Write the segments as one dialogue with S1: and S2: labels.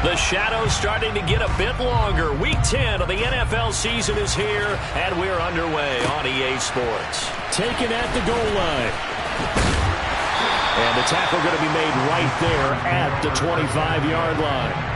S1: The shadow's starting to get a bit longer. Week 10 of the NFL season is here, and we're underway on EA Sports.
S2: Taken at the goal line.
S1: And the tackle going to be made right there at the 25-yard line.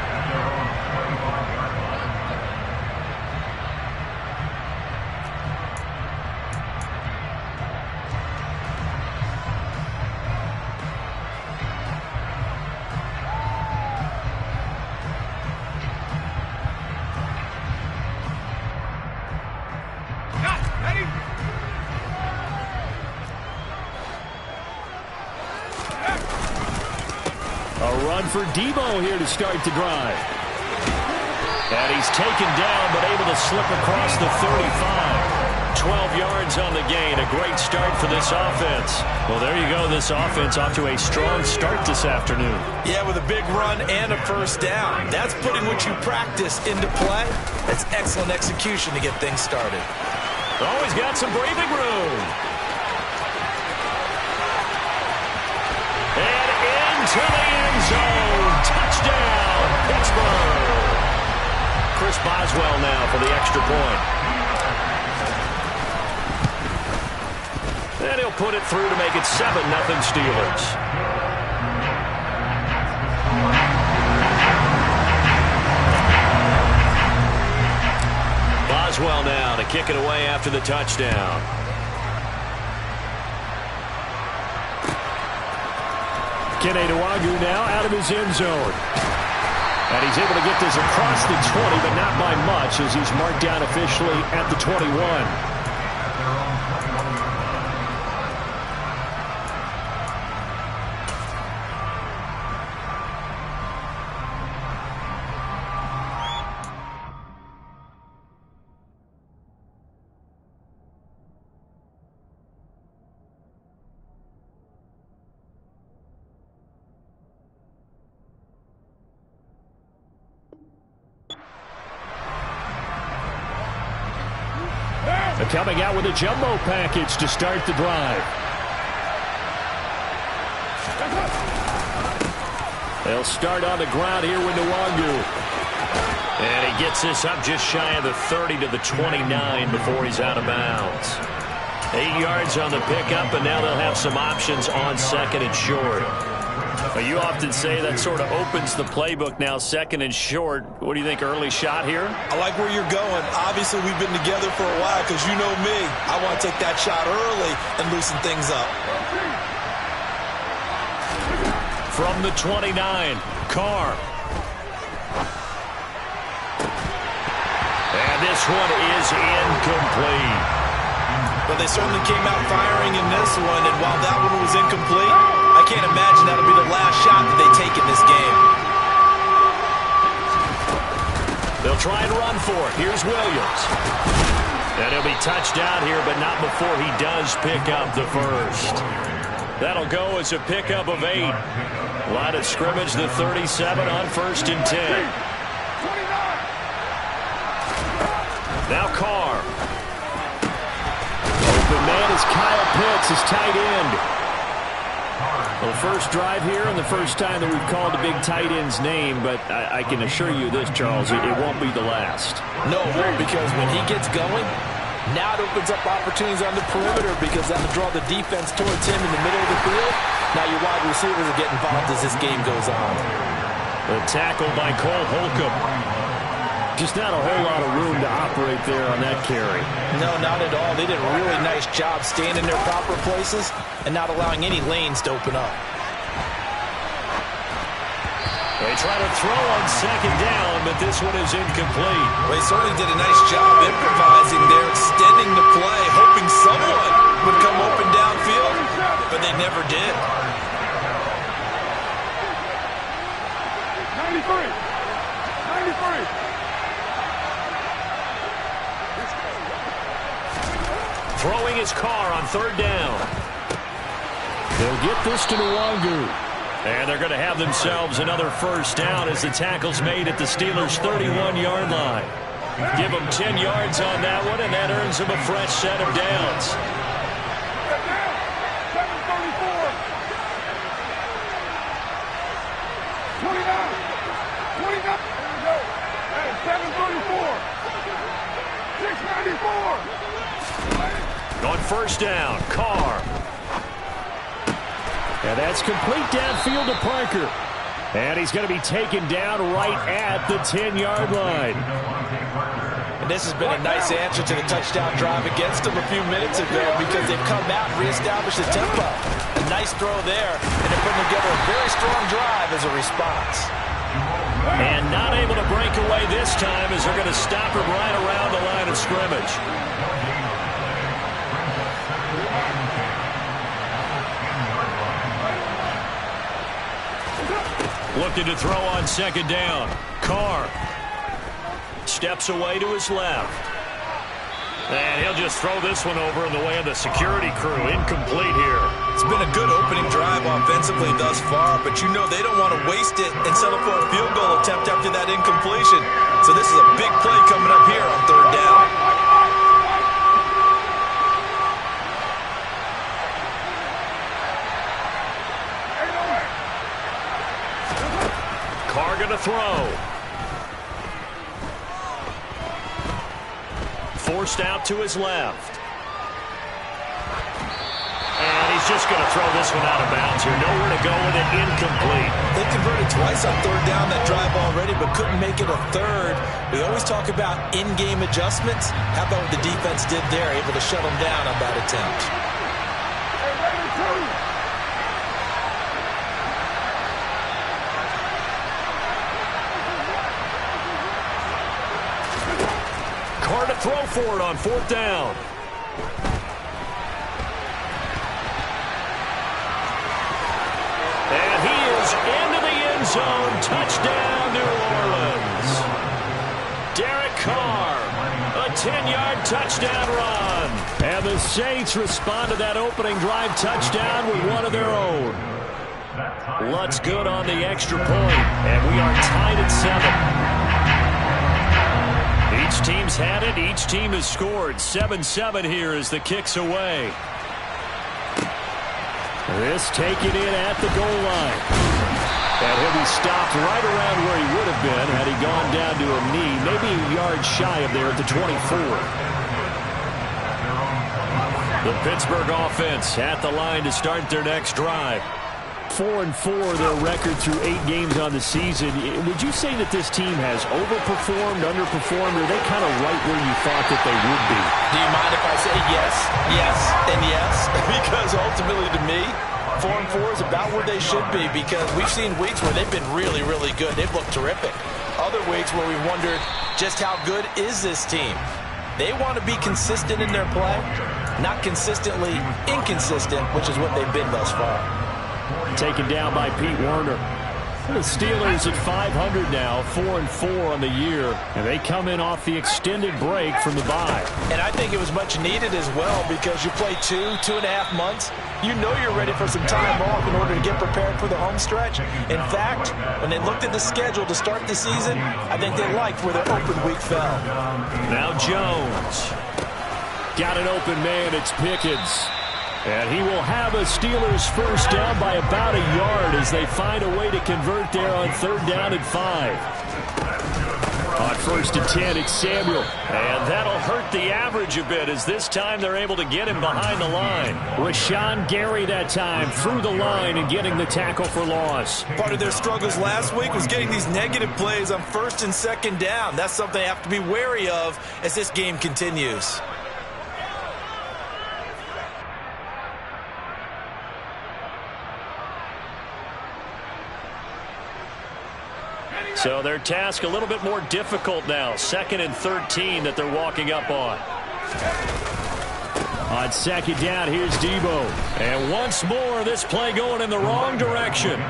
S2: For Debo here to start the drive.
S1: And he's taken down, but able to slip across the 35. 12 yards on the gain. A great start for this offense. Well, there you go. This offense off to a strong start this afternoon.
S3: Yeah, with a big run and a first down. That's putting what you practice into play. That's excellent execution to get things started.
S1: Always got some breathing room. And into the end zone. Touchdown, Pittsburgh. Chris Boswell now for the extra point. And he'll put it through to make it 7-0 Steelers. Boswell now to kick it away after the touchdown.
S2: Kene Nwangwu now out of his end zone. And he's able to get this across the 20, but not by much as he's marked down officially at the 21. Coming out with a jumbo package to start the drive. They'll start on the ground here with Nwangwu.
S1: And he gets this up just shy of the 30 to the 29 before he's out of bounds. 8 yards on the pickup, and now they'll have some options on second and short.
S2: Well, you often say that sort of opens the playbook now, second and short. What do you think, early shot here?
S3: I like where you're going. Obviously, we've been together for a while because you know me. I want to take that shot early and loosen things up.
S1: From the 29, Carr. And this one is incomplete.
S3: But they certainly came out firing in this one, and while that one was incomplete, I can't imagine that'll be the last shot that they take in this game.
S1: They'll try and run for it. Here's Williams. And he'll be touched out here, but not before he does pick up the first. That'll go as a pickup of 8. Line of scrimmage, the 37 on 1st and 10. Now Carr.
S2: Open man is Kyle Pitts, his tight end. Well, first drive here and the first time that we've called a big tight end's name, but I can assure you this, Charles, it won't be the last.
S3: No, it won't, because when he gets going, now it opens up opportunities on the perimeter because that'll draw the defense towards him in the middle of the field. Now your wide receivers will get involved as this game goes on.
S1: The tackle by Cole Holcomb.
S2: Just not a whole lot of room to operate there on that carry.
S3: No, not at all. They did a really nice job staying in their proper places and not allowing any lanes to open up.
S1: They try to throw on second down, but this one is incomplete.
S3: Well, they certainly did a nice job improvising there, extending the play, hoping someone would come open downfield, but they never did.
S4: 93. 93.
S1: Throwing his car on 3rd down.
S2: They'll get this to Nwangwu.
S1: And they're going to have themselves another first down as the tackle's made at the Steelers' 31-yard line. Give them 10 yards on that one, and that earns them a fresh set of downs. first down. Carr.
S2: And that's complete downfield to Parker. And he's going to be taken down right at the 10-yard line.
S3: And this has been a nice answer to the touchdown drive against them a few minutes ago because they've come out and reestablished the tempo. A nice throw there, and they're putting together a very strong drive as a response.
S1: And not able to break away this time as they're going to stop him right around the line of scrimmage. Looking to throw on second down. Carr steps away to his left. And he'll just throw this one over in the way of the security crew. Incomplete here.
S3: It's been a good opening drive offensively thus far, but you know they don't want to waste it and settle for a field goal attempt after that incompletion. So this is a big play coming up here on third down.
S1: Carr going to throw. Forced out to his left. And he's just going to throw this one out of bounds here. Nowhere to go with it. Incomplete.
S3: They converted twice on third down that drive already, but couldn't make it a third. We always talk about in-game adjustments. How about what the defense did there, able to shut them down on that attempt?
S1: Carr to throw for it on fourth down. And he is into the end zone. Touchdown, New Orleans. Derek Carr, a 10-yard touchdown run.
S2: And the Saints respond to that opening drive touchdown with one of their own.
S1: Lutz good on the extra point, and we are tied at 7. Each team's had it. Each team has scored. 7-7 here as the kick's away.
S2: This taken in at the goal line. And he'll be stopped right around where he would have been had he gone down to a knee, maybe a yard shy of there at the 24.
S1: The Pittsburgh offense at the line to start their next drive.
S2: 4-4 their record through 8 games on the season. Would you say that this team has overperformed, underperformed, or are they kind of right where you thought that they would be?
S3: Do you mind if I say yes, yes, and yes? Because ultimately to me, 4-4 is about where they should be because we've seen weeks where they've been really, really good. They've looked terrific. Other weeks where we wondered just how good is this team. They want to be consistent in their play, not consistently inconsistent, which is what they've been thus far.
S2: Taken down by Pete Werner. The Steelers at 500 now, 4-4 on the year, and they come in off the extended break from the bye.
S3: And I think it was much needed as well because you play 2.5 months. You know you're ready for some time off in order to get prepared for the home stretch. In fact, when they looked at the schedule to start the season, I think they liked where their open week fell.
S1: Now Jones.
S2: Got an open man, it's Pickens. And he will have a Steelers first down by about a yard as they find a way to convert there on third down and 5. On first and 10, it's Samuel.
S1: And that'll hurt the average a bit as this time they're able to get him behind the line.
S2: Rashawn Gary that time through the line and getting the tackle for loss.
S3: Part of their struggles last week was getting these negative plays on first and second down. That's something they have to be wary of as this game continues.
S1: So their task a little bit more difficult now. 2nd and 13 that they're walking up on.
S2: On second down, here's Debo.
S1: And once more, this play going in the wrong direction.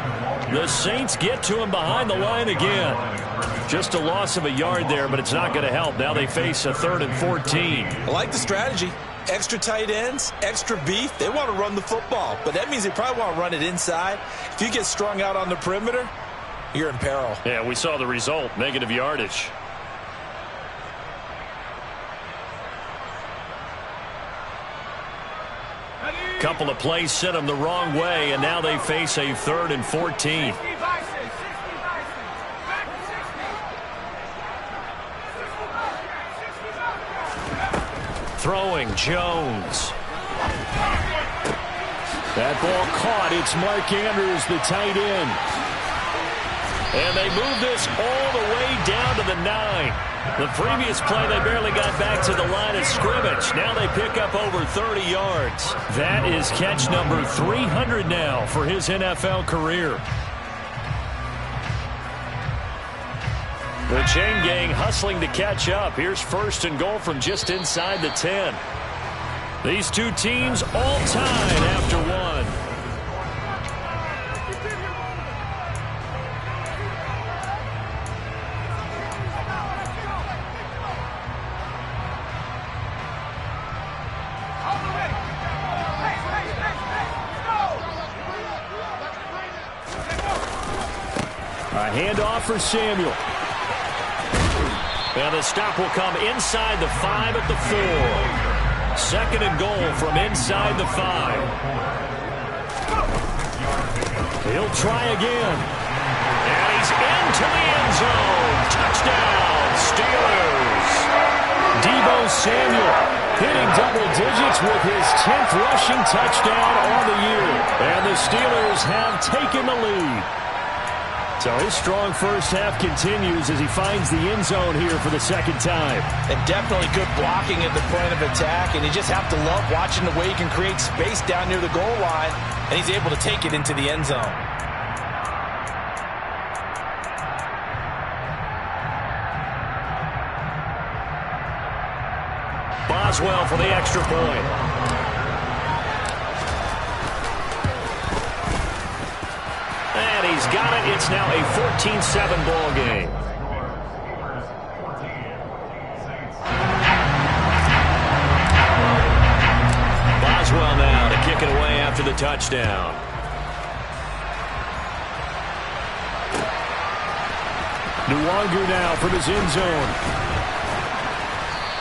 S1: The Saints get to him behind the line again. Just a loss of a yard there, but it's not going to help. Now they face a 3rd and 14.
S3: I like the strategy. Extra tight ends, extra beef. They want to run the football, but that means they probably want to run it inside. If you get strung out on the perimeter, you're in peril.
S1: Yeah, we saw the result, negative yardage. Couple of plays sent them the wrong way, and now they face a 3rd and 14. Throwing Jones.
S2: That ball caught. It's Mark Andrews, the tight end.
S1: And they move this all the way down to the 9. The previous play, they barely got back to the line of scrimmage. Now they pick up over 30 yards.
S2: That is catch number 300 now for his NFL career.
S1: The chain gang hustling to catch up. Here's 1st and goal from just inside the 10. These two teams all tied after one.
S2: A handoff for Samuel.
S1: And the stop will come inside the 5 at the 4. 2nd and goal from inside the 5. He'll try again. And he's into the end zone. Touchdown, Steelers.
S2: Deebo Samuel hitting double digits with his 10th rushing touchdown on the year. And the Steelers have taken the lead. So his strong first half continues as he finds the end zone here for the 2nd time.
S3: And definitely good blocking at the point of attack, and you just have to love watching the way he can create space down near the goal line, and he's able to take it into the end zone.
S1: Boswell for the extra point. And he's got it. It's now a 14-7 ball game. Boswell now to kick it away after the touchdown.
S2: Nwangu now from his end zone.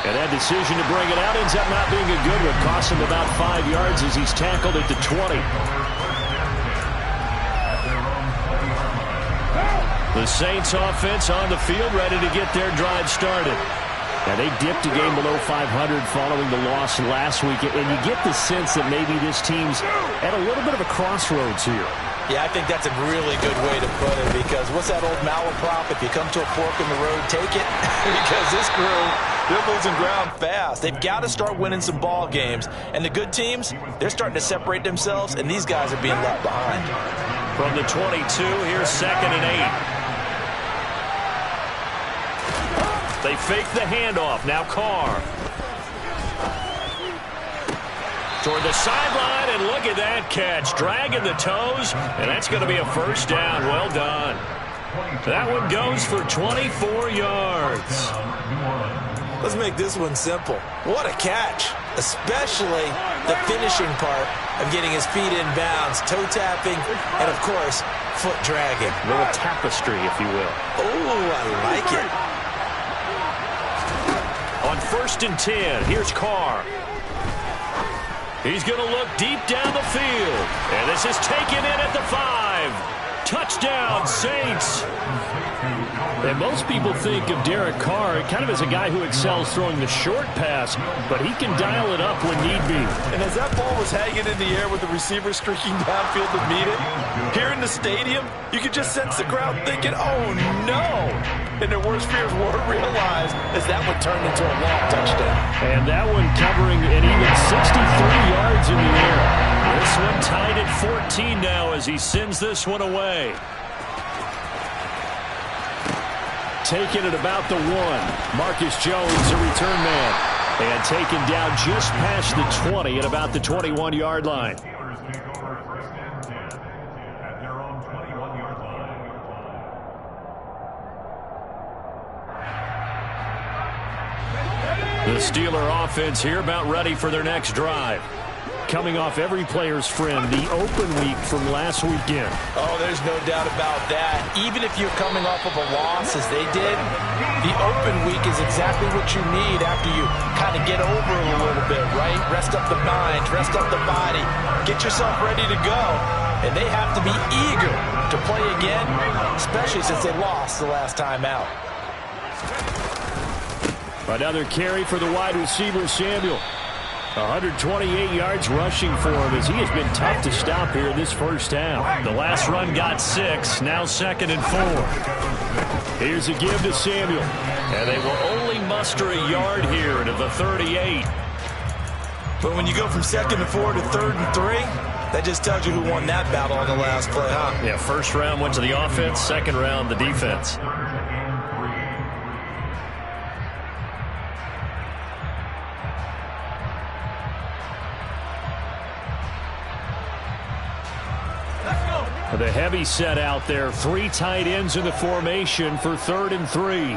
S2: And that decision to bring it out ends up not being a good one. Costs him about 5 yards as he's tackled at the 20.
S1: The Saints offense on the field ready to get their drive started.
S2: And they dipped a game below 500 following the loss last week. And you get the sense that maybe this team's at a little bit of a crossroads here.
S3: Yeah, I think that's a really good way to put it, because what's that old malaprop? If you come to a fork in the road, take it. Because this crew, they're losing ground fast. They've got to start winning some ball games. And the good teams, they're starting to separate themselves, and these guys are being left behind.
S1: From the 22, here's 2nd and 8. They fake the handoff. Now Carr. Toward the sideline, and look at that catch. Dragging the toes, and that's going to be a first down. Well done. That one goes for 24 yards.
S3: Let's make this one simple. What a catch, especially the finishing part of getting his feet in bounds, toe tapping, and, of course, foot dragging.
S1: A little tapestry, if you will.
S3: Oh, I like it.
S1: On 1st and 10, here's Carr. He's going to look deep down the field. And this is taken in at the 5. Touchdown, Saints.
S2: And most people think of Derek Carr kind of as a guy who excels throwing the short pass, but he can dial it up when need be.
S3: And as that ball was hanging in the air with the receiver streaking downfield to meet it, here in the stadium, you could just sense the crowd thinking, oh, no. And their worst fears were realized as that one turned into a long touchdown.
S2: And that one covering an even 63 yards in the air.
S1: This one tied at 14 now as he sends this one away.
S2: Taken at about the 1. Marcus Jones, a return man. And taken down just past the 20 at about the 21-yard line.
S1: The Steeler offense here about ready for their next drive.
S2: Coming off every player's friend, the open week from last weekend.
S3: Oh, there's no doubt about that. Even if you're coming off of a loss as they did, the open week is exactly what you need after you kind of get over it a little bit, right? Rest up the mind, rest up the body, get yourself ready to go. And they have to be eager to play again, especially since they lost the last time out.
S2: Another carry for the wide receiver, Samuel. 128 yards rushing for him as he has been tough to stop here in this first half.
S1: The last run got 6, now 2nd and 4.
S2: Here's a give to Samuel.
S1: And they will only muster a yard here to the 38.
S3: But when you go from 2nd and 4 to 3rd and 3, that just tells you who won that battle on the last play, huh?
S1: Yeah, first round went to the offense, second round the defense.
S2: The heavy set out there. 3 tight ends in the formation for 3rd and 3.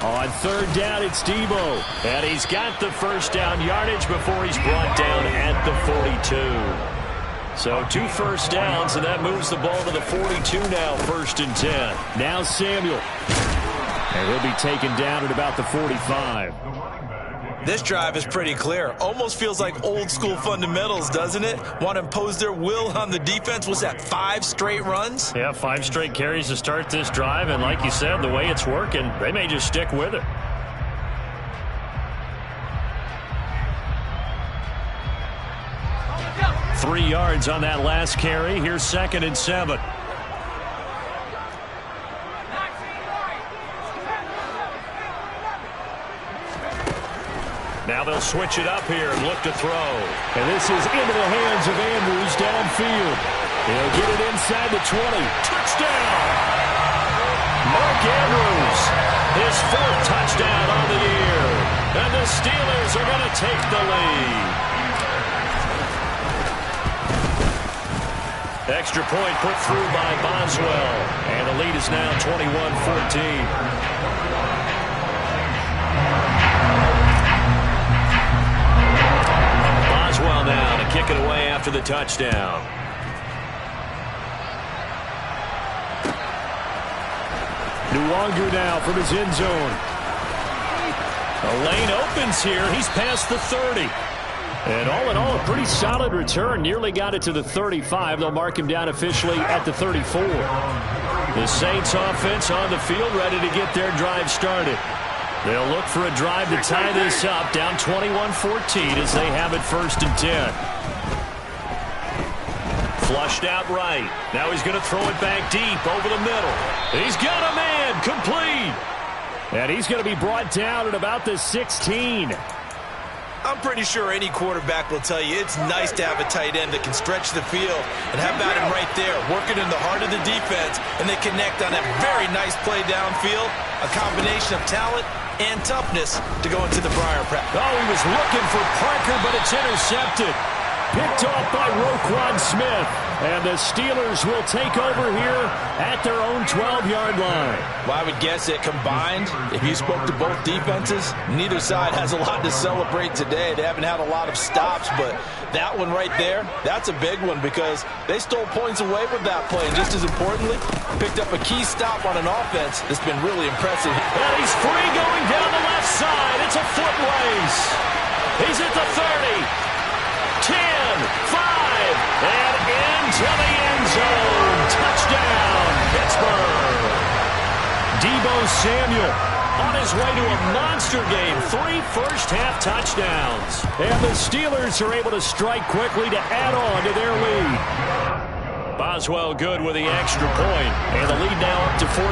S2: On 3rd down, it's Debo.
S1: And he's got the first down yardage before he's brought down at the 42. So 2 first downs, and that moves the ball to the 42 now, 1st and 10.
S2: Now Samuel. And he'll be taken down at about the 45.
S3: This drive is pretty clear. Almost feels like old school fundamentals, doesn't it? Want to impose their will on the defense. Was that 5 straight runs?
S1: Yeah, 5 straight carries to start this drive. And like you said, the way it's working, they may just stick with it. Three yards on that last carry. Here's 2nd and 7. Now they'll switch it up here and look to throw.
S2: And this is into the hands of Andrews downfield. He'll get it inside the 20.
S1: Touchdown! Mark Andrews, his 4th touchdown on the year. And the Steelers are going to take the lead. Extra point put through by Boswell. And the lead is now 21-14. Boswell now to kick it away after the touchdown.
S2: Nwangu now from his end zone.
S1: The lane opens here. He's past the 30.
S2: And all in all, a pretty solid return. Nearly got it to the 35. They'll mark him down officially at the 34.
S1: The Saints offense on the field, ready to get their drive started. They'll look for a drive to tie this up, down 21-14 as they have it 1st and 10. Flushed out right. Now he's going to throw it back deep over the middle. He's got a man, complete.
S2: And he's going to be brought down at about the 16.
S3: I'm pretty sure any quarterback will tell you it's nice to have a tight end that can stretch the field. And how about him right there, working in the heart of the defense, and they connect on a very nice play downfield. A combination of talent and toughness to go into the Briar Patch.
S1: Oh, he was looking for Parker, but it's intercepted.
S2: Picked off by Roquan Smith. And the Steelers will take over here at their own 12-yard line.
S3: Well, I would guess it combined, if you spoke to both defenses, neither side has a lot to celebrate today. They haven't had a lot of stops, but that one right there, that's a big one because they stole points away with that play. And just as importantly, picked up a key stop on an offense that's been really impressive.
S1: And he's free going down the left side. It's a foot race. He's at the 30. 10, 5, and into the end zone. Touchdown, Pittsburgh. Debo Samuel on his way to a monster game. 3 first-half touchdowns.
S2: And the Steelers are able to strike quickly to add on to their lead.
S1: Boswell good with the extra point. And the lead now up to 14.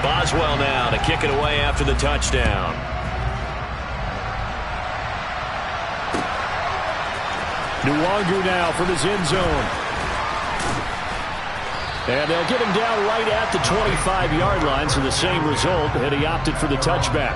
S1: Boswell now to kick it away after the touchdown.
S2: Nwangu now from his end zone. And they'll get him down right at the 25-yard line, so the same result, and he opted for the touchback.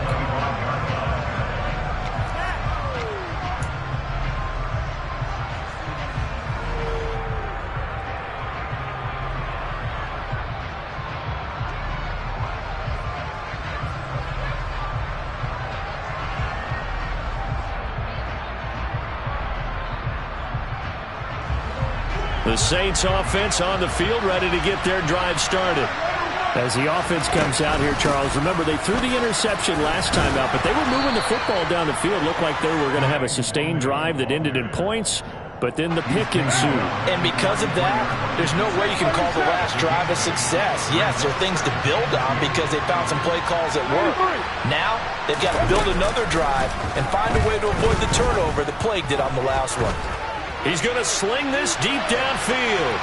S1: The Saints offense on the field, ready to get their drive started.
S2: As the offense comes out here, Charles, remember they threw the interception last time out, but they were moving the football down the field. Looked like they were going to have a sustained drive that ended in points. but then the pick ensued.
S3: And because of that, there's no way you can call the last drive a success. Yes, there are things to build on because they found some play calls that work. Now, they've got to build another drive and find a way to avoid the turnover that plagued it on the last one.
S1: He's going to sling this deep downfield.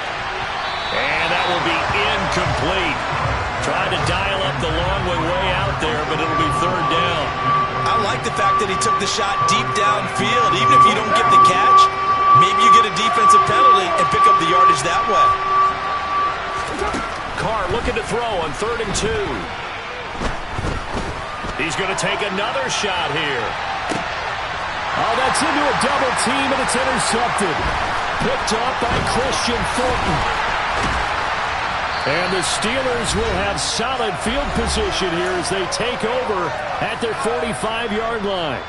S1: And that will be incomplete. Tried to dial up the long way out there, but it'll be third down.
S3: I like the fact that he took the shot deep downfield. Even if you don't get the catch, maybe you get a defensive penalty and pick up the yardage that way.
S1: Carr looking to throw on 3rd and 2. He's going to take another shot here.
S2: Oh, that's into a double team, and it's intercepted. Picked off by Christian Thornton. And the Steelers will have solid field position here as they take over at their 45-yard line.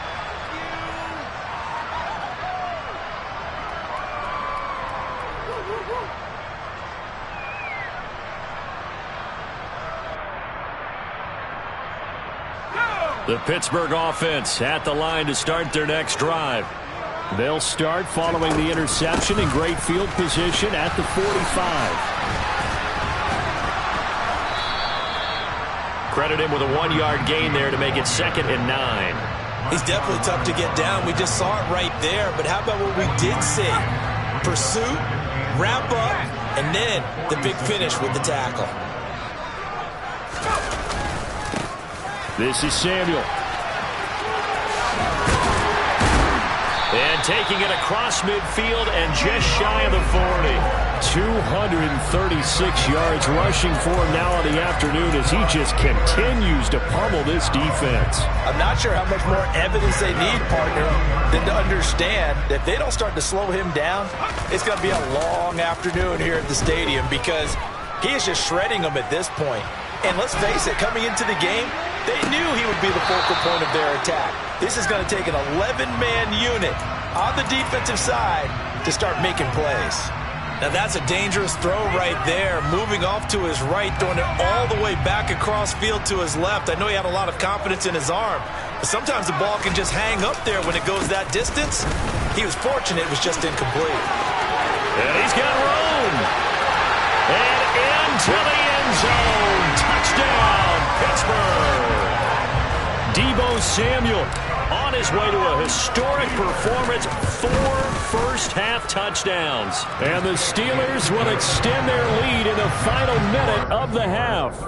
S1: The Pittsburgh offense at the line to start their next drive.
S2: They'll start following the interception in great field position at the 45.
S1: Credit him with a 1-yard gain there to make it 2nd and 9.
S3: He's definitely tough to get down. We just saw it right there. But how about what we did see? Pursuit, wrap up, and then the big finish with the tackle.
S2: This is Samuel.
S1: And taking it across midfield and just shy of the 40.
S2: 236 yards rushing for him now in the afternoon as he just continues to pummel this defense.
S3: I'm not sure how much more evidence they need, partner, than to understand that if they don't start to slow him down, it's going to be a long afternoon here at the stadium because he is just shredding them at this point. And let's face it, coming into the game, they knew he would be the focal point of their attack. This is going to take an 11-man unit on the defensive side to start making plays. Now that's a dangerous throw right there. Moving off to his right, throwing it all the way back across field to his left. I know he had a lot of confidence in his arm, but sometimes the ball can just hang up there when it goes that distance. He was fortunate it was just incomplete.
S1: And he's got room. And into the end zone. Touchdown, Pittsburgh.
S2: Deebo Samuel
S1: on his way to a historic performance, 4 first-half touchdowns.
S2: And the Steelers will extend their lead in the final minute of the half.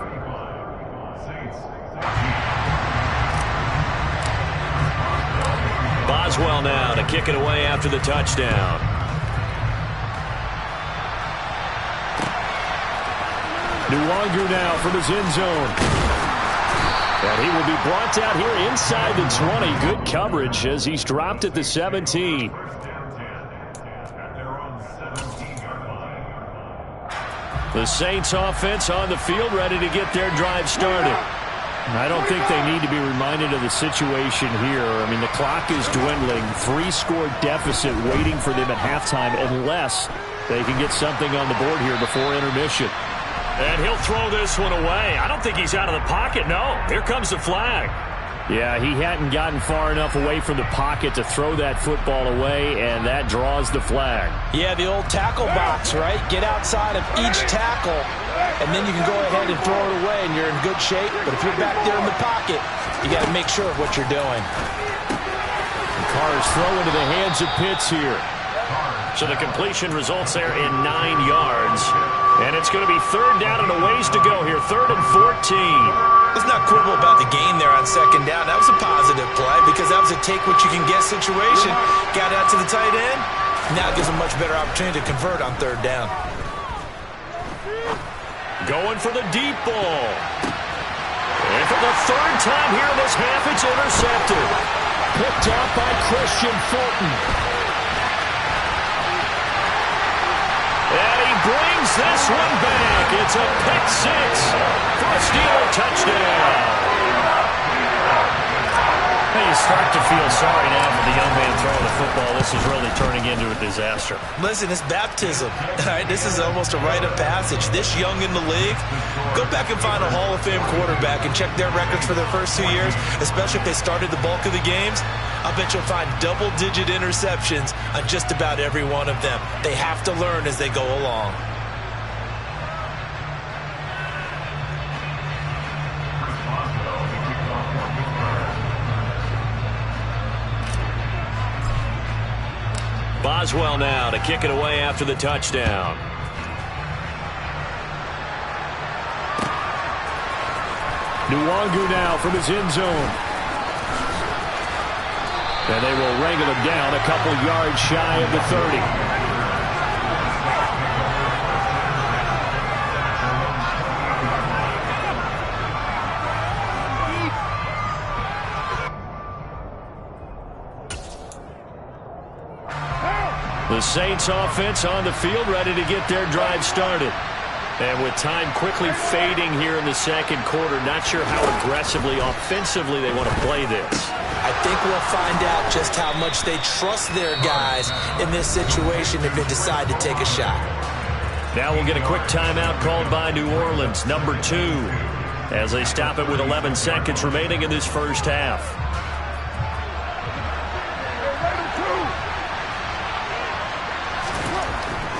S1: Boswell now to kick it away after the touchdown.
S2: Nwangu now from his end zone. And he will be brought down here inside the 20. Good coverage as he's dropped at the 17.
S1: The Saints offense on the field ready to get their drive started.
S2: I don't think they need to be reminded of the situation here. I mean, the clock is dwindling. 3-score deficit waiting for them at halftime unless they can get something on the board here before intermission.
S1: And he'll throw this one away. I don't think he's out of the pocket. No, here comes the flag.
S2: Yeah, he hadn't gotten far enough away from the pocket to throw that football away, and that draws the flag.
S3: Yeah, the old tackle box, right? Get outside of each tackle, and then you can go ahead and throw it away, and you're in good shape. But if you're back there in the pocket, you got to make sure of what you're doing.
S2: Carr's throw into the hands of Pitts here.
S1: So the completion results there in 9 yards. And it's going to be 3rd down and a ways to go here. 3rd and 14.
S3: Let's not quibble about the gain there on 2nd down. That was a positive play because that was a take-what-you-can-get situation. Got out to the tight end. Now it gives them much better opportunity to convert on 3rd down.
S1: Going for the deep ball. And for the 3rd time here in this half, it's intercepted.
S2: Picked off by Christian Fulton.
S1: And he brings this one back. It's a pick 6 for a Steeler touchdown.
S2: Hey,
S1: you start to feel sorry now for the young man throwing the football. This is really turning into a disaster.
S3: Listen, it's baptism. All right? This is almost a rite of passage. This young in the league, go back and find a Hall of Fame quarterback and check their records for their first 2 years, especially if they started the bulk of the games. I bet you'll find double-digit interceptions on just about every one of them. They have to learn as they go along.
S1: Boswell now to kick it away after the touchdown.
S2: Nwangu now from his end zone. And they will wrangle him down a couple yards shy of the 30.
S1: The Saints offense on the field, ready to get their drive started. And with time quickly fading here in the second quarter, not sure how aggressively, offensively they want to play this.
S3: I think we'll find out just how much they trust their guys in this situation if they decide to take a shot.
S1: Now we'll get a quick timeout called by New Orleans, number 2, as they stop it with 11 seconds remaining in this first half.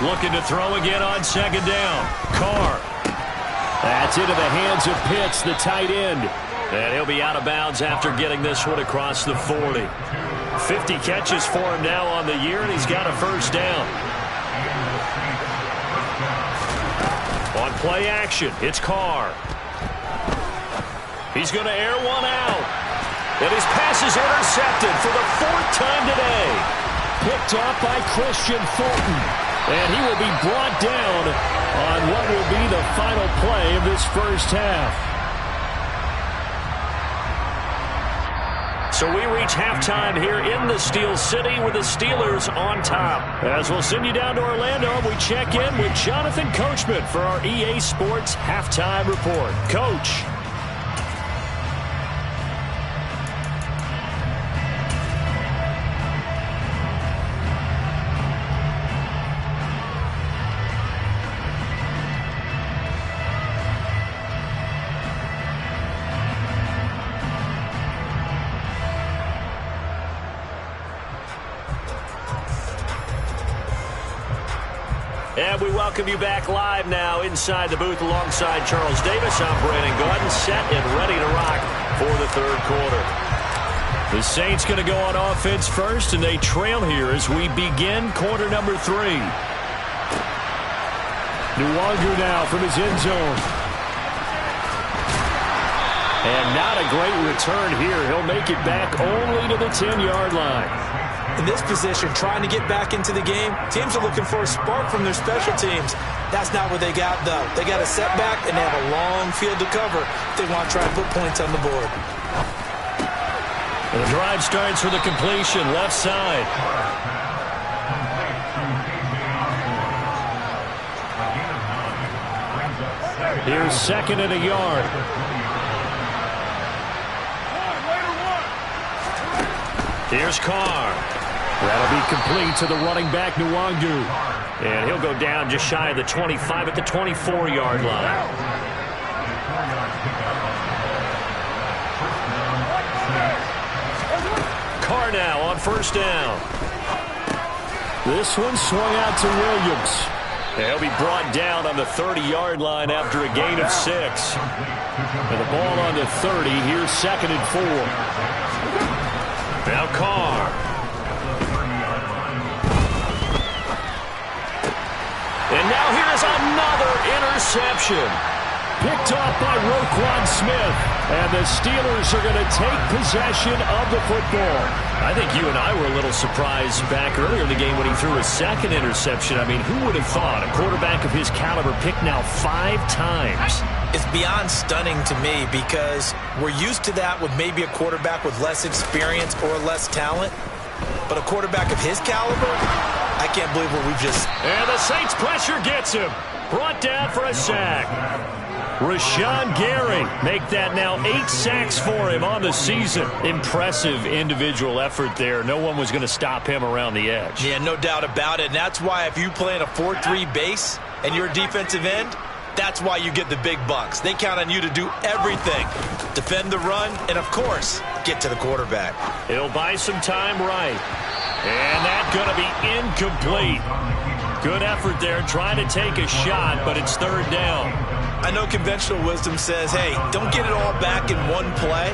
S1: Looking to throw again on second down. Carr.
S2: That's into the hands of Pitts, the tight end.
S1: And he'll be out of bounds after getting this one across the 40. 50 catches for him now on the year, and he's got a first down. On play action, it's Carr. He's going to air one out. And his pass is intercepted for the 4th time today.
S2: Picked off by Christian Fulton. And he will be brought down on what will be the final play of this first half.
S1: So we reach halftime here in the Steel City with the Steelers on top. As we'll send you down to Orlando, we check in with Jonathan Coachman for our EA Sports Halftime Report. Coach. And we welcome you back live now inside the booth alongside Charles Davis. I'm Brandon Gaudin, set and ready to rock for the third quarter. The Saints going to go on offense first, and they trail here as we begin quarter number 3.
S2: Nwangu now from his end zone.
S1: And not a great return here. He'll make it back only to the 10-yard line.
S3: In this position, trying to get back into the game, teams are looking for a spark from their special teams. That's not what they got, though. They got a setback, and they have a long field to cover if they want to try and put points on the board.
S1: And the drive starts with a completion, left side.
S2: Here's second and a yard.
S1: Here's Carr.
S2: That'll be complete to the running back, Nwangu.
S1: And he'll go down just shy of the 25 at the 24-yard line. Carr now on first down.
S2: This one swung out to Williams.
S1: He'll be brought down on the 30-yard line after a gain of 6.
S2: And the ball on the 30. Here's second and 4.
S1: Now Carr. And now here's another interception.
S2: Picked off by Roquan Smith. And the Steelers are going to take possession of the football.
S1: I think you and I were a little surprised back earlier in the game when he threw his second interception. I mean, who would have thought a quarterback of his caliber picked now 5 times?
S3: It's beyond stunning to me because we're used to that with maybe a quarterback with less experience or less talent. But a quarterback of his caliber, I can't believe what we've just...
S1: And the Saints pressure gets him. Brought down for a sack. Rashawn Gary make that now 8 sacks for him on the season. Impressive individual effort there. No one was going to stop him around the edge.
S3: Yeah, no doubt about it. And that's why if you play in a 4-3 base and you're a defensive end, that's why you get the big bucks. They count on you to do everything. Defend the run and, of course, get to the quarterback.
S1: He'll buy some time right. And that's going to be incomplete. Good effort there trying to take a shot, but it's third down.
S3: I know conventional wisdom says, hey, don't get it all back in one play.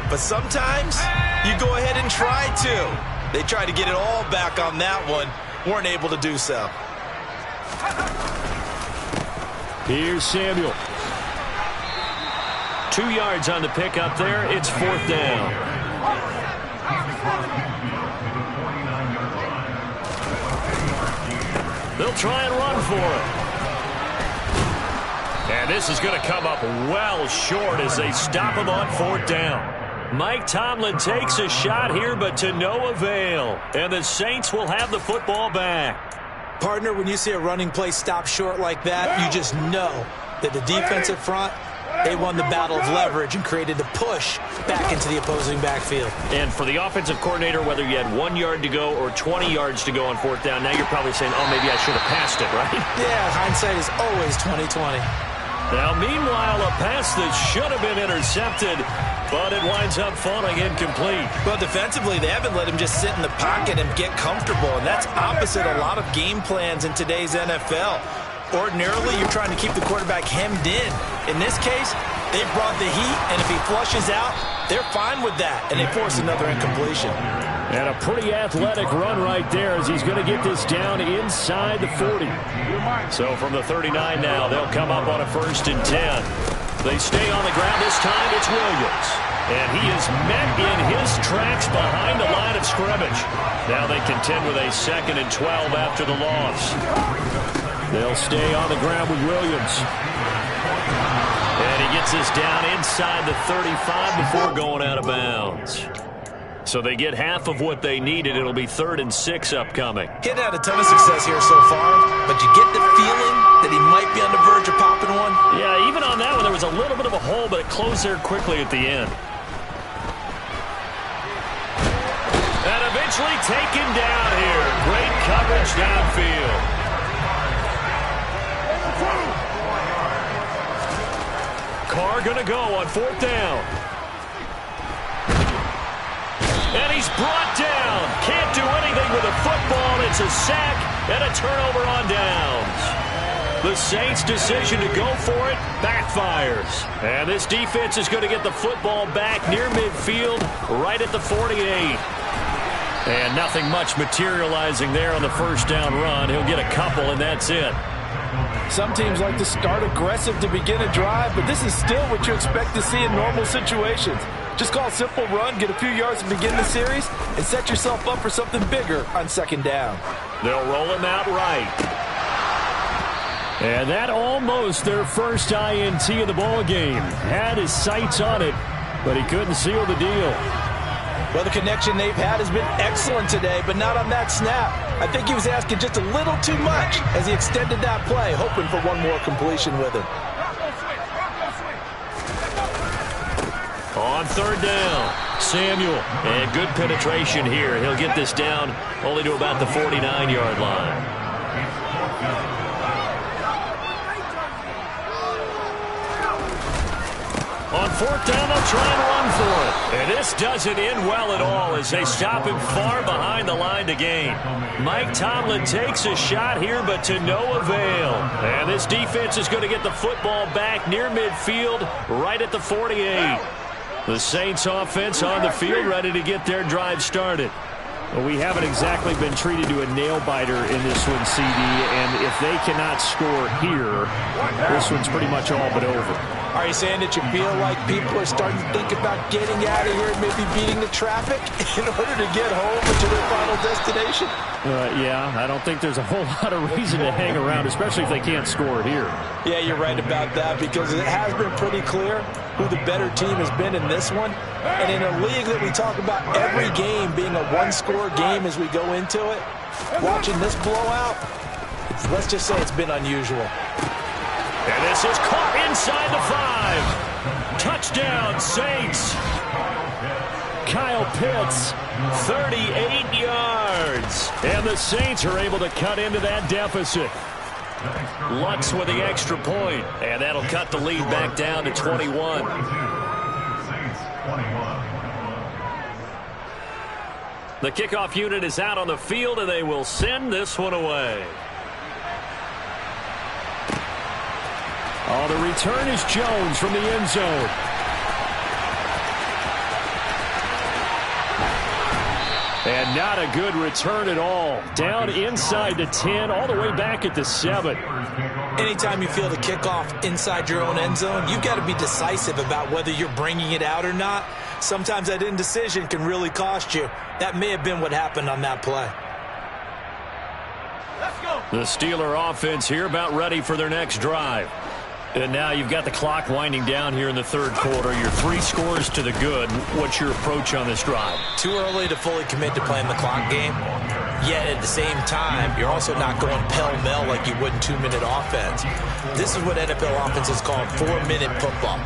S3: But sometimes you go ahead and try to. They tried to get it all back on that one. Weren't able to do so.
S1: Here's Samuel. 2 yards on the pickup there. It's fourth down. They'll try and run for it. And this is going to come up well short as they stop him on fourth down. Mike Tomlin takes a shot here, but to no avail. And the Saints will have the football back.
S3: Partner, when you see a running play stop short like that, you just know that the defensive front, they won the battle of leverage and created the push back into the opposing backfield.
S1: And for the offensive coordinator, whether you had 1 yard to go or 20 yards to go on fourth down, now you're probably saying, oh, maybe I should have passed it, right?
S3: Yeah, hindsight is always 20/20.
S1: Now, meanwhile, a pass that should have been intercepted, but it winds up falling incomplete.
S3: Well, defensively, they haven't let him just sit in the pocket and get comfortable, and that's opposite a lot of game plans in today's NFL. Ordinarily, you're trying to keep the quarterback hemmed in. In this case, they brought the heat, and if he flushes out, they're fine with that, and they force another incompletion.
S1: And a pretty athletic run right there as he's going to get this down inside the 40. So from the 39 now, they'll come up on a 1st and 10. They stay on the ground. This time it's Williams. And he is met in his tracks behind the line of scrimmage. Now they contend with a 2nd and 12 after the loss. They'll stay on the ground with Williams. And he gets this down inside the 35 before going out of bounds. So they get half of what they needed. It'll be 3rd and 6 upcoming.
S3: He's had a ton of success here so far, but you get the feeling that he might be on the verge of popping one.
S1: Yeah, even on that one, there was a little bit of a hole, but it closed there quickly at the end. And eventually taken down here. Great coverage downfield. Carr going to go on 4th down. And he's brought down. Can't do anything with a football. It's a sack and a turnover on downs. The Saints' decision to go for it backfires. And this defense is going to get the football back near midfield, right at the 48. And nothing much materializing there on the 1st down run. He'll get a couple, and that's it.
S3: Some teams like to start aggressive to begin a drive, but this is still what you expect to see in normal situations. Just call a simple run, get a few yards to begin the series, and set yourself up for something bigger on 2nd down.
S1: They'll roll him out right. And that almost their first INT of the ball game. Had his sights on it, but he couldn't seal the deal.
S3: Well, the connection they've had has been excellent today, but not on that snap. I think he was asking just a little too much as he extended that play, hoping for one more completion with him.
S1: On 3rd down, Samuel. And good penetration here. He'll get this down only to about the 49-yard line. On 4th down, they'll try and run for it. And this doesn't end well at all as they stop him far behind the line to gain. Mike Tomlin takes a shot here, but to no avail. And this defense is going to get the football back near midfield, right at the 48. The Saints offense on the field, ready to get their drive started. Well, we haven't exactly been treated to a nail-biter in this one, CD, and if they cannot score here, this one's pretty much all but over.
S3: Are you saying that you feel like people are starting to think about getting out of here and maybe beating the traffic in order to get home to their final destination?
S1: Yeah, I don't think there's a whole lot of reason to hang around, especially if they can't score here.
S3: Yeah, you're right about that because it has been pretty clear who the better team has been in this one. And in a league that we talk about every game being a one-score game as we go into it, watching this blowout, let's just say it's been unusual.
S1: And this is caught inside the 5. Touchdown, Saints. Kyle Pitts, 38 yards. And the Saints are able to cut into that deficit. Lutz with the extra point. And that'll cut the lead back down to 21. The kickoff unit is out on the field, and they will send this one away. Oh, the return is Jones from the end zone. And not a good return at all. Down inside the 10, all the way back at the 7.
S3: Anytime you feel the kickoff inside your own end zone, you've got to be decisive about whether you're bringing it out or not. Sometimes that indecision can really cost you. That may have been what happened on that play.
S1: Let's go. The Steeler offense here about ready for their next drive. And now you've got the clock winding down here in the third quarter. You're 3 scores to the good. What's your approach on this drive?
S3: Too early to fully commit to playing the clock game. Yet at the same time, you're also not going pell-mell like you would in 2-minute offense. This is what NFL offenses call 4-minute football.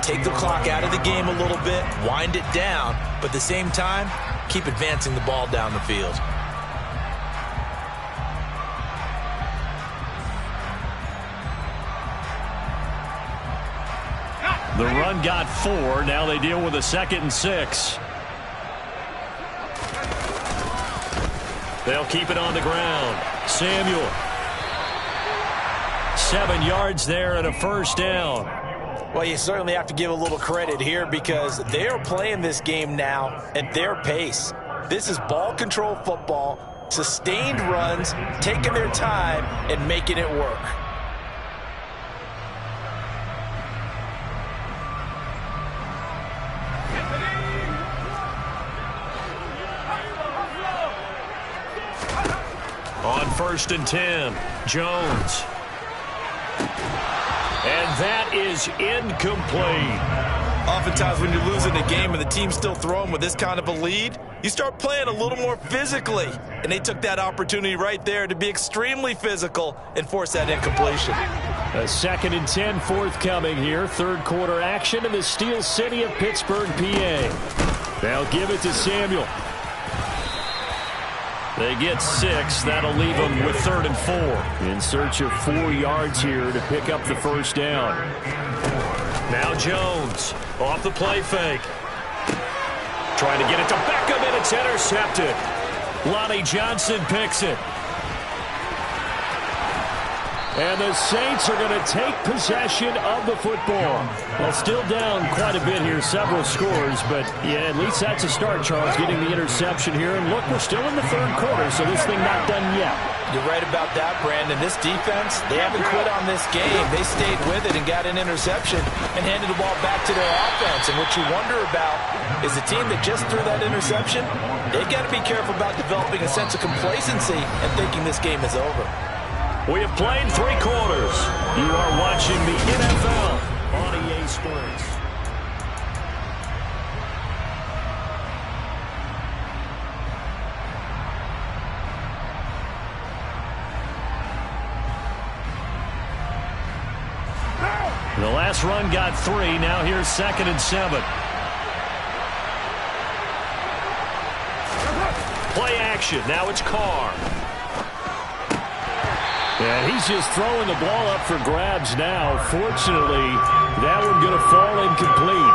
S3: Take the clock out of the game a little bit, wind it down, but at the same time, keep advancing the ball down the field.
S1: The run got 4. Now they deal with a 2nd and 6. They'll keep it on the ground. Samuel. 7 yards there and a first down.
S3: Well, you certainly have to give a little credit here because they are playing this game now at their pace. This is ball control football, sustained runs, taking their time, and making it work.
S1: On 1st and 10, Jones. And that is incomplete.
S3: Oftentimes when you're losing a game and the team's still throwing with this kind of a lead, you start playing a little more physically. And they took that opportunity right there to be extremely physical and force that incompletion.
S1: A 2nd and 10 forthcoming here. Third quarter action in the Steel City of Pittsburgh, PA. They'll give it to Samuel. They get 6. That'll leave them with 3rd and 4. In search of 4 yards here to pick up the first down. Now Jones off the play fake. Trying to get it to Beckham, and it's intercepted. Lonnie Johnson picks it. And the Saints are going to take possession of the football. Well, still down quite a bit here, several scores, but yeah, at least that's a start, Charles, getting the interception here. And look, we're still in the third quarter, so this thing not done yet.
S3: You're right about that, Brandon. This defense, they haven't quit on this game. They stayed with it and got an interception and handed the ball back to their offense. And what you wonder about is the team that just threw that interception, they've got to be careful about developing a sense of complacency and thinking this game is over.
S1: We have played 3 quarters. You are watching the NFL on EA Sports. The last run got 3. Now here's 2nd and 7. Play action. Now it's Carr. And he's just throwing the ball up for grabs now. Fortunately, that one going to fall incomplete.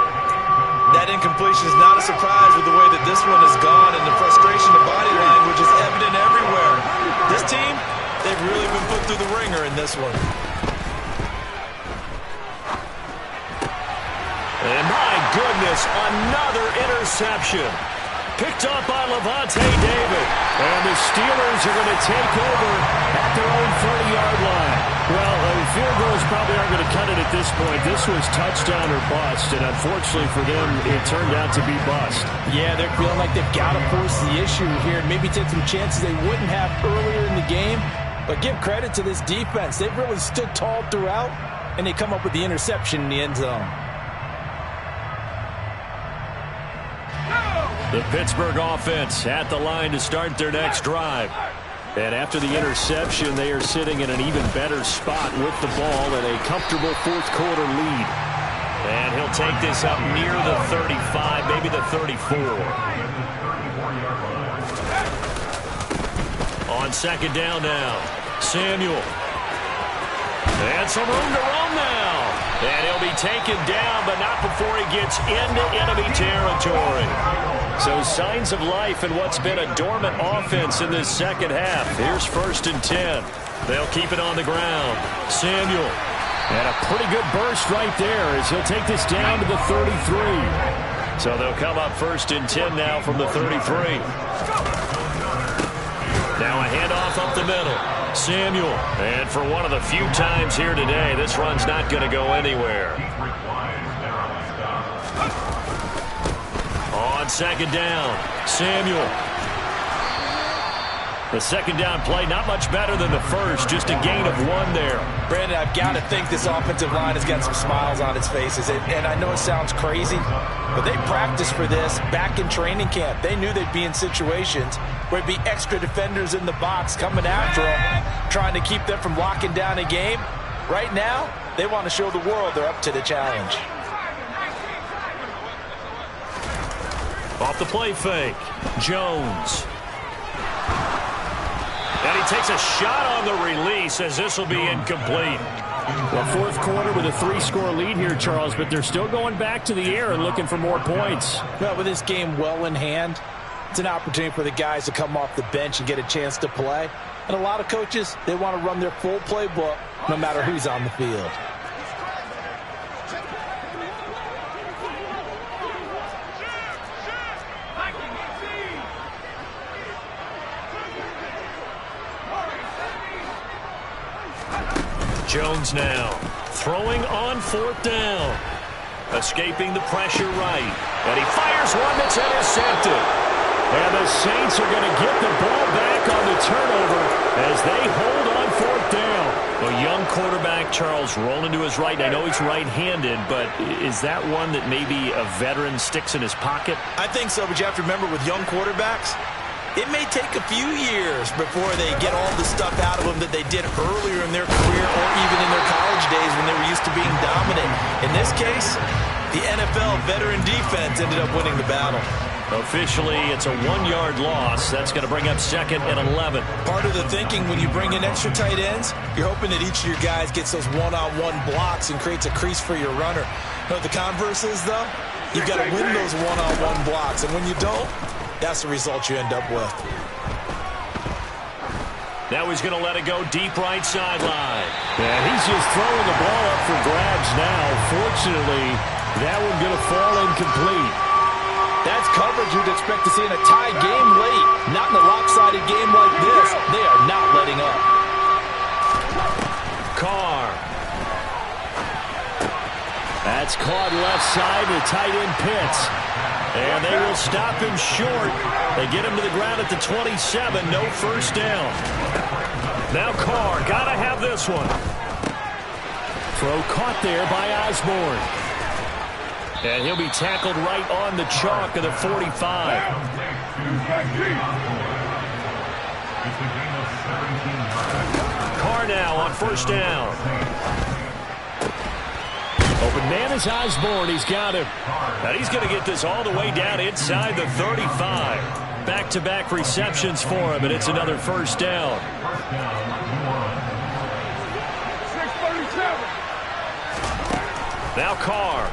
S3: That incompletion is not a surprise with the way that this one has gone, and the frustration of body language is evident everywhere. This team, they've really been put through the ringer in this one.
S1: And my goodness, another interception. Picked up by Levante David. And the Steelers are going to take over at their own 30-yard line. Well, field goals probably aren't going to cut it at this point. This was touchdown or bust, and unfortunately for them, it turned out to be bust.
S3: Yeah, they're feeling like they've got to force the issue here and maybe take some chances they wouldn't have earlier in the game. But give credit to this defense. They've really stood tall throughout, and they come up with the interception in the end zone.
S1: The Pittsburgh offense at the line to start their next drive.
S2: And after the interception, they are sitting in an even better spot with the ball and a comfortable fourth-quarter lead.
S1: And he'll take this up near the 35, maybe the 34. On second down now, Samuel. And some room to run now. And he'll be taken down, but not before he gets into enemy territory. So signs of life in what's been a dormant offense in this second half. Here's 1st and 10. They'll keep it on the ground. Samuel.
S2: And a pretty good burst right there as he'll take this down to the 33.
S1: So they'll come up 1st and 10 now from the 33. Now a handoff up the middle. Samuel. And for one of the few times here today, this run's not going to go anywhere. On second down, Samuel. The second down play, not much better than the first, just a gain of 1 there.
S3: Brandon, I've got to think this offensive line has got some smiles on its faces. And I know it sounds crazy, but they practiced for this back in training camp. They knew they'd be in situations where it'd be extra defenders in the box coming after them, trying to keep them from locking down a game. Right now, they want to show the world they're up to the challenge.
S1: Off the play fake, Jones. And he takes a shot on the release as this will be incomplete.
S2: Well, fourth quarter with a 3-score lead here, Charles, but they're still going back to the air and looking for more points.
S3: Well, with this game well in hand, it's an opportunity for the guys to come off the bench and get a chance to play. And a lot of coaches, they want to run their full playbook no matter who's on the field.
S1: Jones now throwing on 4th down. Escaping the pressure right. And he fires one that's intercepted.
S2: And the Saints are going to get the ball back on the turnover as they hold on 4th down.
S1: A young quarterback, Charles, rolling to his right. I know he's right-handed, but is that one that maybe a veteran sticks in his pocket?
S3: I think so, but you have to remember with young quarterbacks, it may take a few years before they get all the stuff out of them that they did earlier in their career or even in their college days when they were used to being dominant. In this case, the NFL veteran defense ended up winning the battle.
S1: Officially, it's a 1-yard loss. That's going to bring up 2nd and 11.
S3: Part of the thinking when you bring in extra tight ends, you're hoping that each of your guys gets those one-on-one blocks and creates a crease for your runner. You know what the converse is, though? You've got to win those one-on-one blocks, and when you don't, that's the result you end up with.
S1: Now he's going to let it go deep right sideline.
S2: And he's just throwing the ball up for grabs now. Fortunately, that one going to fall incomplete.
S3: That's coverage you'd expect to see in a tie game late. Not in a lopsided game like this. They are not letting up.
S1: Carr.
S2: That's caught left side to tight end Pitts. And they will stop him short. They get him to the ground at the 27. No first down.
S1: Now Carr. Got to have this one.
S2: Throw caught there by Osborne.
S1: And he'll be tackled right on the chalk of the 45. Carr now on 1st down.
S2: Open man is Osborne. He's got him.
S1: And he's going to get this all the way down inside the 35. Back-to-back receptions for him, and it's another first down.
S4: 637.
S1: Now Carr.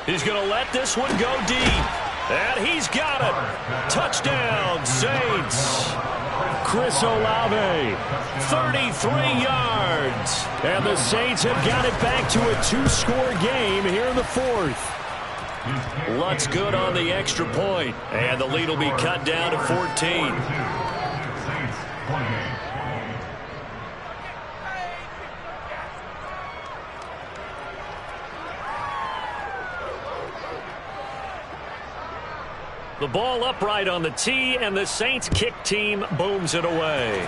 S1: He's going to let this one go deep. And he's got it. Touchdown, Saints.
S2: Chris Olave.
S1: 33 yards.
S2: And the Saints have got it back to a 2-score game here in the 4th.
S1: Lutz good on the extra point. And the lead will be cut down to 14. The ball upright on the tee, and the Saints kick team booms it away.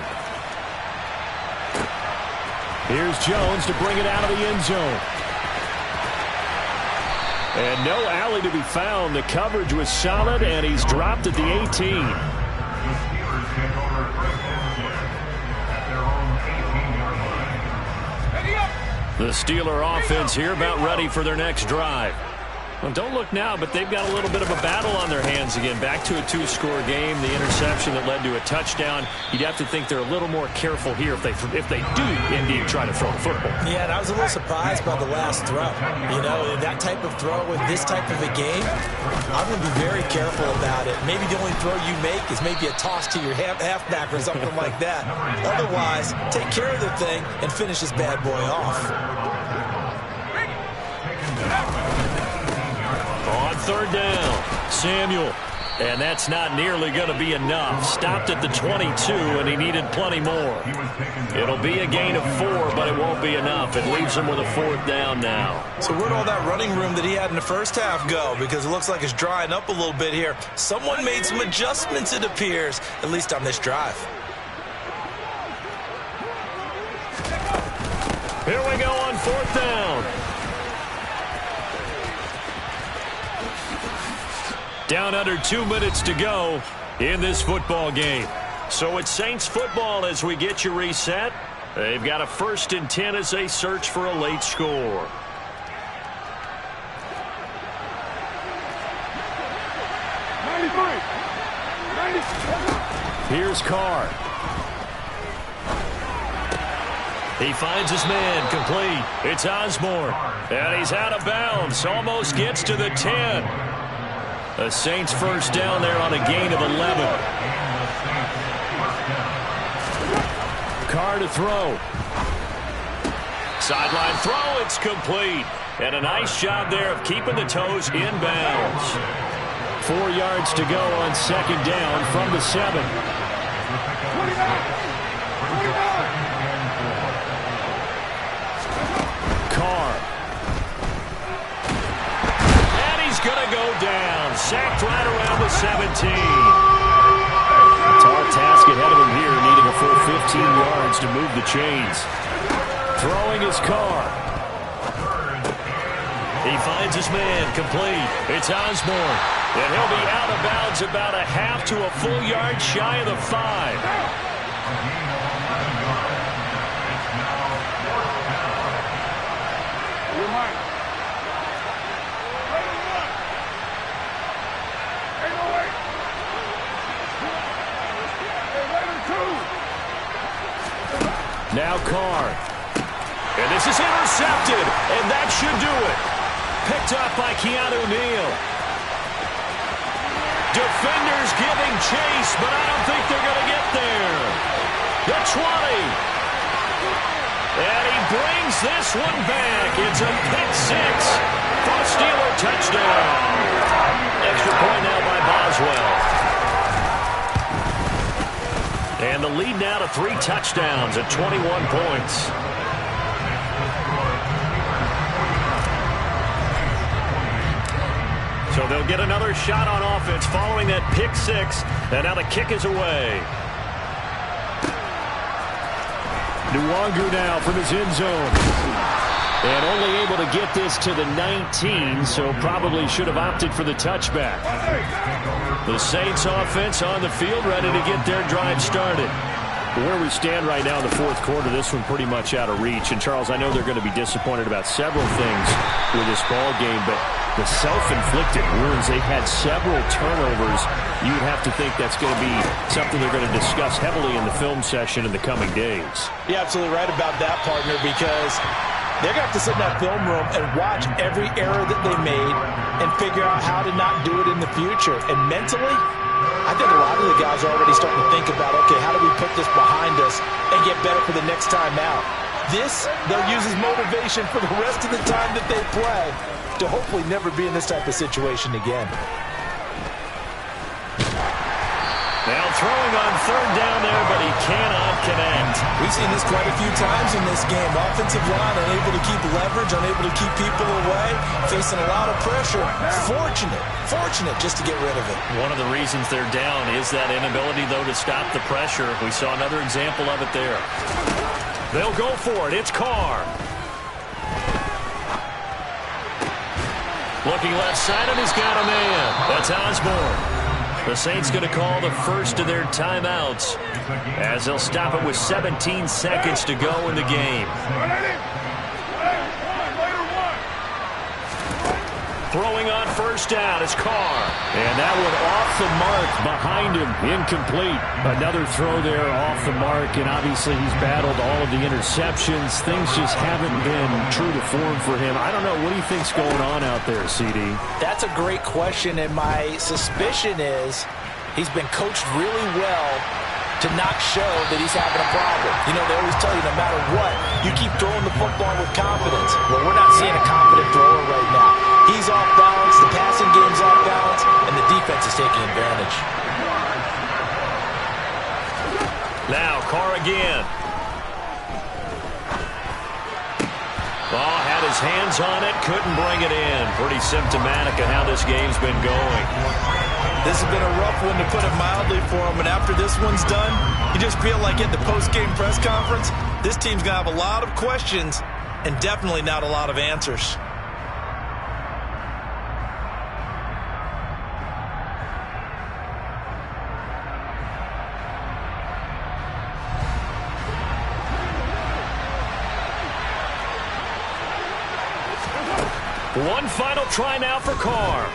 S2: Here's Jones to bring it out of the end zone. And no alley to be found. The coverage was solid, and he's dropped at the 18.
S1: The Steeler offense here about ready for their next drive. Well, don't look now, but they've got a little bit of a battle on their hands again. Back to a 2-score game. The interception that led to a touchdown. You'd have to think they're a little more careful here if they do indeed try to throw the football.
S3: Yeah, and I was a little surprised by the last throw. You know, that type of throw in this type of a game, I'm going to be very careful about it. Maybe the only throw you make is maybe a toss to your halfback or something like that. Otherwise, take care of the thing and finish this bad boy off.
S1: On third down, Samuel. And that's not nearly going to be enough. Stopped at the 22, and he needed plenty more. It'll be a gain of 4, but it won't be enough. It leaves him with a 4th down now.
S3: So where'd all that running room that he had in the first half go? Because it looks like it's drying up a little bit here. Someone made some adjustments, it appears, at least on this drive.
S1: Here we go on 4th down. Down under 2 minutes to go in this football game. So it's Saints football as we get you reset. They've got a 1st and 10 as they search for a late score. Here's Carr. He finds his man complete. It's Osborne. And he's out of bounds. Almost gets to the 10. The Saints 1st down there on a gain of 11. Carr to throw. Sideline throw, it's complete. And a nice job there of keeping the toes in bounds. 4 yards to go on 2nd down from the 7. 29. Carr. And he's going to go down. Sacked right around the 17. Tall task ahead of him here, needing a full 15 yards to move the chains. Throwing his Carr. He finds his man complete. It's Osborne. And he'll be out of bounds about a half to a full yard shy of the 5. Now Carr. And this is intercepted, and that should do it. Picked up by Keanu Neal. Defenders giving chase, but I don't think they're going to get there. The 20. And he brings this one back. It's a pick 6 for a Steeler touchdown. Extra point now by Boswell. And the lead now to 3 touchdowns at 21 points. So they'll get another shot on offense following that pick 6. And now the kick is away. Nwangu now from his end zone. And only able to get this to the 19, so probably should have opted for the touchback. The Saints offense on the field, ready to get their drive started. Where we stand right now in the 4th quarter, this one pretty much out of reach. And, Charles, I know they're going to be disappointed about several things with this ball game, but the self-inflicted wounds, they've had several turnovers. You'd have to think that's going to be something they're going to discuss heavily in the film session in the coming days.
S3: You're absolutely right about that, partner, because they're going to have to sit in that film room and watch every error that they made and figure out how to not do it in the future. And mentally, I think a lot of the guys are already starting to think about, okay, how do we put this behind us and get better for the next time out? This, they'll use as motivation for the rest of the time that they play to hopefully never be in this type of situation again.
S1: Now throwing on 3rd down there, but he cannot connect.
S3: We've seen this quite a few times in this game. Offensive line unable to keep leverage, unable to keep people away, facing a lot of pressure. Fortunate just to get rid of it.
S1: One of the reasons they're down is that inability, though, to stop the pressure. We saw another example of it there. They'll go for it. It's Carr. Looking left side, and he's got a man. That's Osborne. The Saints going to call the first of their timeouts as they'll stop it with 17 seconds to go in the game. Throwing on first down is Carr.
S2: And that one off the mark behind him. Incomplete. Another throw there off the mark, and obviously he's battled all of the interceptions. Things just haven't been true to form for him. I don't know. What do you think's going on out there, CD?
S3: That's a great question, and my suspicion is he's been coached really well to not show that he's having a problem. You know, they always tell you no matter what, you keep throwing the football with confidence. Well, we're not seeing a confident thrower right now. He's off balance, the passing game's off balance, and the defense is taking advantage.
S1: Now, Carr again. Ball had his hands on it, couldn't bring it in. Pretty symptomatic of how this game's been going.
S3: This has been a rough one, to put it mildly, for him. And after this one's done, you just feel like at the post-game press conference, this team's going to have a lot of questions and definitely not a lot of answers.
S1: One final try now for Carr.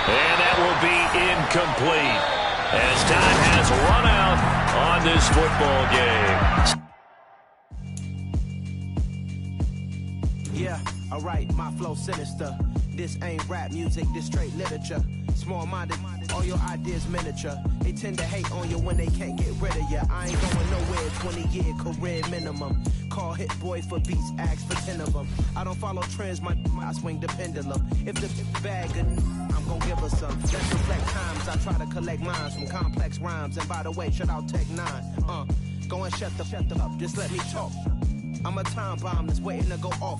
S1: And that will be incomplete as time has run out on this football game.
S5: Yeah, alright, my flow sinister. This ain't rap music, this straight literature. Small-minded, all your ideas miniature. They tend to hate on you when they can't get rid of you. I ain't going nowhere, 20-year career minimum. Call Hit Boy for beats, ask for 10 of them. I don't follow trends, I swing the pendulum. If the bag good, I'm gonna give her some. Let's reflect times, I try to collect lines from complex rhymes. And by the way, shout out Tech 9. Go and shut the up, just let me talk. I'm a time bomb that's waiting to go off.